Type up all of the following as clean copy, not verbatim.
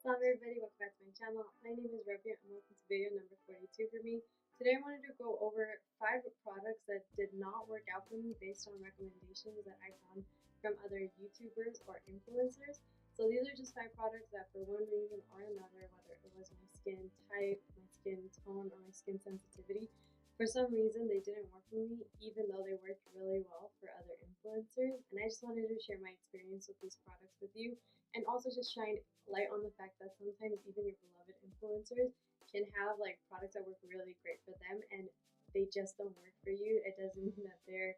Hello everybody, welcome back to my channel. My name is Rabya and welcome to video number 42 for me. Today I wanted to go over 5 products that did not work out for me based on recommendations that I found from other YouTubers or influencers. So these are just 5 products that for one reason or another, whether it was my skin type, my skin tone, or my skin sensitivity, for some reason they didn't work for me even though they worked really well for other influencers. And I just wanted to share my experience with these products with you and also just shine light on the fact that sometimes even your beloved influencers can have like products that work really great for them and they just don't work for you. It doesn't mean that their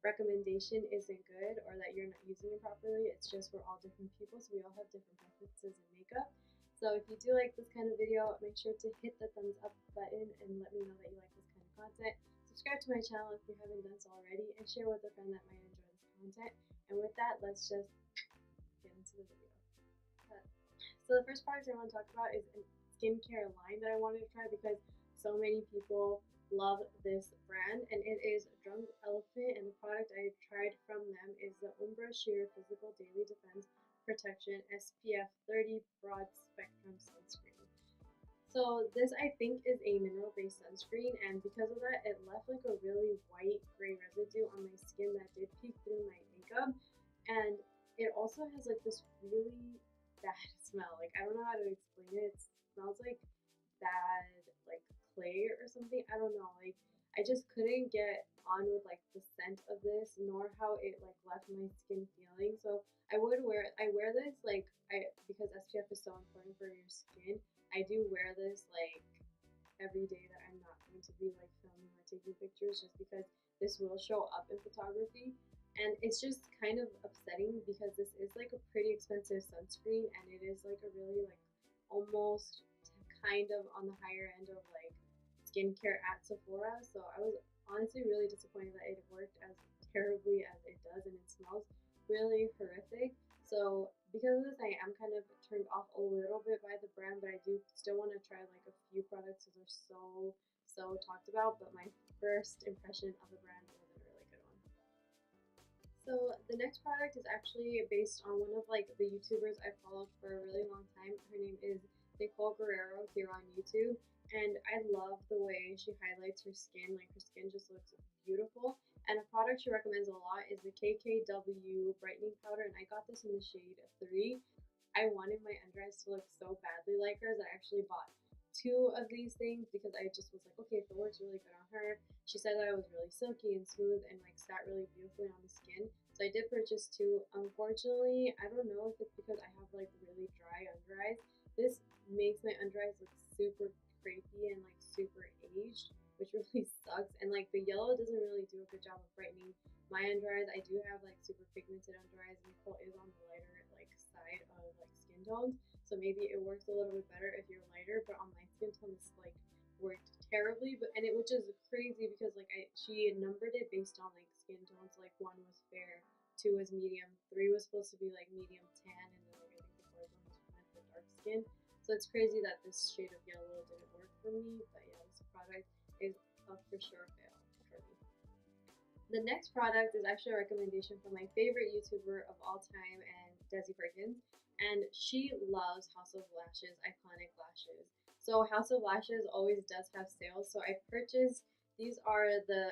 recommendation isn't good or that you're not using it properly. It's just we're all different people, so we all have different preferences in makeup. So if you do like this kind of video, make sure to hit the thumbs up button and let me know that you like this kind of content. Subscribe to my channel if you haven't done so already and share with a friend that might enjoy this content. And with that, let's just get into the video. So the first product I want to talk about is a skincare line that I wanted to try because so many people love this brand, and it is Drunk Elephant, and the product I tried from them is the Umbra Sheer Physical Daily Defense Protection SPF 30 Broad Spectrum Sunscreen. So this I think is a mineral based sunscreen, and because of that it left like a really white gray residue on my skin that did peek through my makeup, and it also has like this really bad smell. Like I don't know how to explain it. It smells like bad like clay or something. I don't know. Like I just couldn't get on with like the scent of this nor how it like left my skin feeling. So I wear this like I because SPF is so important for your skin. I do wear this like every day that I'm not going to be like filming or taking pictures just because this will show up in photography. And it's just kind of upsetting because this is like a pretty expensive sunscreen and it is like a really like almost kind of on the higher end of like skincare at Sephora. So I was honestly really disappointed that it worked as terribly as it does and it smells really horrific. So because of this, I am kind of turned off a little bit by the brand, but I do still want to try like a few products because they're so talked about. But my first impression of the brand wasn't a really good one. So the next product is actually based on one of like the YouTubers I followed for a really long time. Her name is Nicole Guerrero here on YouTube, and I love the way she highlights her skin. Like her skin just looks beautiful. And a product she recommends a lot is the KKW brightening powder, and I got this in the shade 3. I wanted my under eyes to look so badly like hers. I actually bought 2 of these things because I just was like, okay, if it works really good on her. She said that I was really silky and smooth and like sat really beautifully on the skin. So I did purchase 2. Unfortunately, I don't know if it's because I have like really dry under eyes. This makes my under eyes look super crepey and like super aged, which really sucks. And like the yellow doesn't really do a good job of brightening my under eyes. I do have like super pigmented under eyes, and Nicole is on the lighter like side of like skin tones. So maybe it works a little bit better if you're lighter, but on my skin tone this like worked terribly. But and it which is crazy because like she numbered it based on like skin tones. Like 1 was fair, 2 was medium, 3 was supposed to be like medium tan, and then like I think the 4th one was meant for dark skin. So it's crazy that this shade of yellow didn't work for me. But yeah, this product is a for sure fail for me. The next product is actually a recommendation from my favorite YouTuber of all time, and Desi Perkins, and she loves House of Lashes iconic lashes. So House of Lashes always does have sales, so I purchased these are the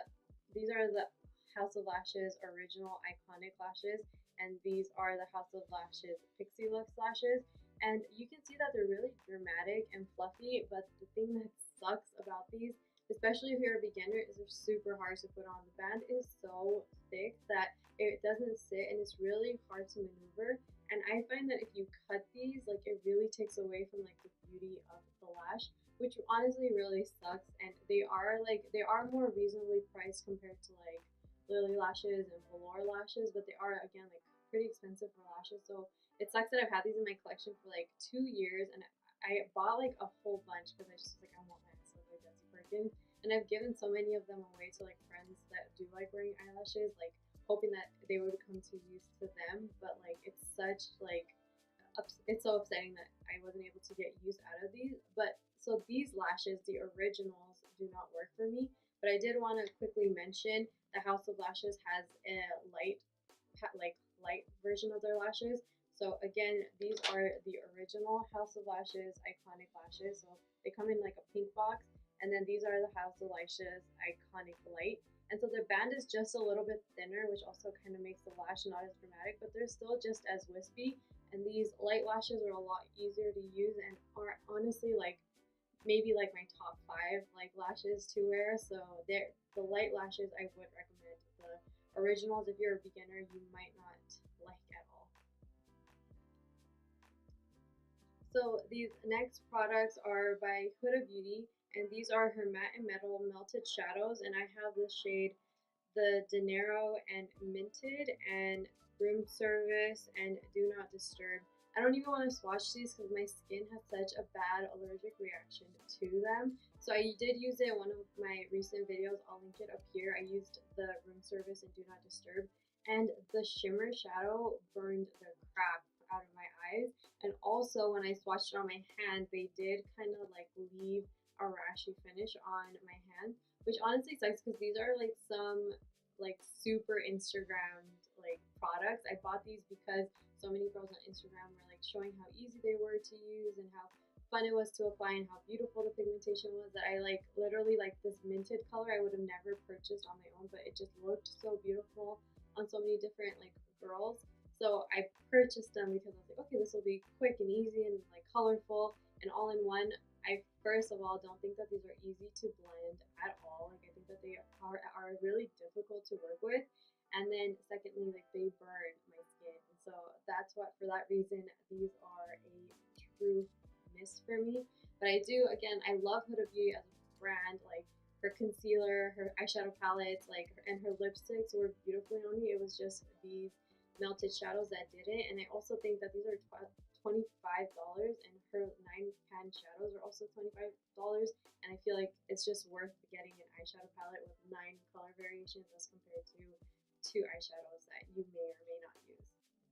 House of Lashes original iconic lashes, and these are the House of Lashes Pixie Lux lashes. And you can see that they're really dramatic and fluffy, but the thing that sucks about these, especially if you're a beginner, is they're super hard to put on. The band is so thick that it doesn't sit and it's really hard to maneuver. And I find that if you cut these, like it really takes away from like the beauty of the lash, which honestly really sucks. And they are more reasonably priced compared to like Lily lashes and velour lashes, but they are again like pretty expensive for lashes. So it sucks that I've had these in my collection for like 2 years, and I bought like a whole bunch because I just was like, I want my eyes to look like Desi Perkins. And I've given so many of them away to like friends that do like wearing eyelashes, like hoping that they would come to use to them. But like it's such like it's so upsetting that I wasn't able to get use out of these. But so these lashes, the originals, do not work for me. But I did want to quickly mention the House of Lashes has a light version of their lashes. So again, these are the original House of Lashes Iconic Lashes. So they come in like a pink box, and then these are the House of Lashes Iconic Light. And so the band is just a little bit thinner, which also kind of makes the lash not as dramatic, but they're still just as wispy. And these light lashes are a lot easier to use and are honestly like maybe like my top 5 like lashes to wear. So they're the light lashes I would recommend. The originals, if you're a beginner, you might not like at all. So these next products are by Huda Beauty, and these are her matte and metal melted shadows, and I have the shade the Dinero and Minted and Room Service and Do Not Disturb. I don't even want to swatch these because my skin has such a bad allergic reaction to them. So I did use it in one of my recent videos. I'll link it up here. I used the Room Service and Do Not Disturb, and the shimmer shadow burned the crap out of my eyes. And also when I swatched it on my hand, they did kind of like leave a rashy finish on my hand, which honestly sucks because these are like some like super Instagram like products. I bought these because so many girls on Instagram were like showing how easy they were to use and how fun it was to apply and how beautiful the pigmentation was, that I like literally like this minted color I would have never purchased on my own, but it just looked so beautiful on so many different like girls. So I purchased them because I was like, okay, this will be quick and easy and like colorful and all in one. I first of all don't think that these are easy to blend at all. Like I think that they are really difficult to work with. And then secondly, like they burn my skin. So that's what, for that reason, these are a true miss for me. But I do, again, I love Huda Beauty as a brand. Like her concealer, her eyeshadow palettes, like and her lipsticks were beautifully on me. It was just these melted shadows that did it. And I also think that these are $25, and her 9 pan shadows are also $25. And I feel like it's just worth getting an eyeshadow palette with 9 color variations as compared to 2 eyeshadows that you may or may not use.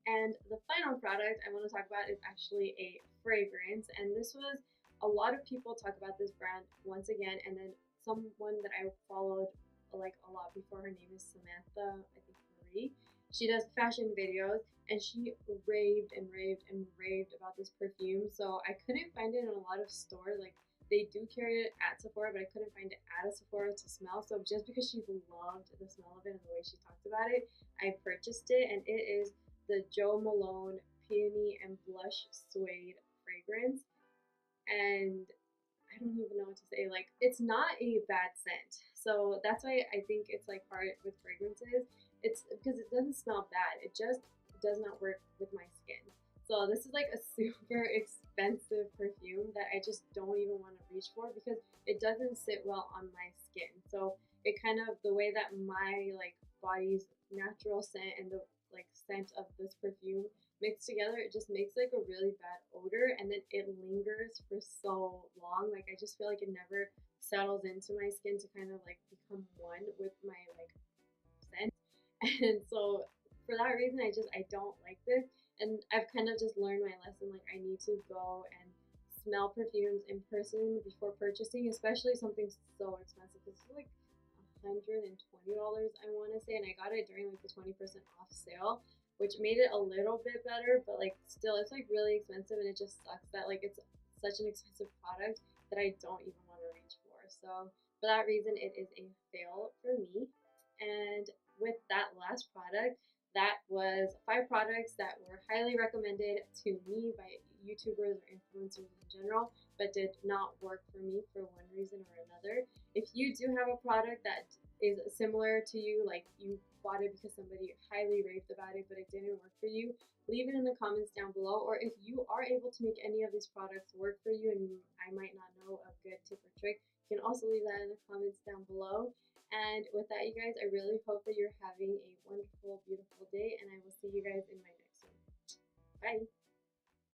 And the final product I want to talk about is actually a fragrance, and this was a lot of people talk about this brand once again, and then someone that I followed like a lot before, her name is Samantha, I think Marie. She does fashion videos, and she raved and raved and raved about this perfume. So I couldn't find it in a lot of stores. Like they do carry it at Sephora, but I couldn't find it at a Sephora to smell. So just because she loved the smell of it and the way she talked about it, I purchased it, and it is the Jo Malone Peony and Blush Suede fragrance. And I don't even know what to say. Like, it's not a bad scent. So that's why I think it's like hard with fragrances. It's because it doesn't smell bad. It just does not work with my skin. So this is like a super expensive perfume that I just don't even want to reach for because it doesn't sit well on my skin. So it kind of, the way that my like body's natural scent and the like scent of this perfume mixed together, it just makes like a really bad odor, and then it lingers for so long. Like I just feel like it never settles into my skin to kind of like become one with my like scent. And so for that reason, I don't like this. And I've kind of just learned my lesson. Like I need to go and smell perfumes in person before purchasing, especially something so expensive. This is like $120, I want to say, and I got it during like the 20% off sale, which made it a little bit better, but like still it's like really expensive, and it just sucks that like it's such an expensive product that I don't even want to reach for. So for that reason, it is a fail for me. And with that last product, that was 5 products that were highly recommended to me by YouTubers or influencers in general, but did not work for me for one reason or another. If you do have a product that is similar to you, like you bought it because somebody highly raved about it, but it didn't work for you, leave it in the comments down below. Or if you are able to make any of these products work for you and I might not know a good tip or trick, you can also leave that in the comments down below. And with that, you guys, I really hope that you're having a wonderful, beautiful day, and I will see you guys in my next one. Bye!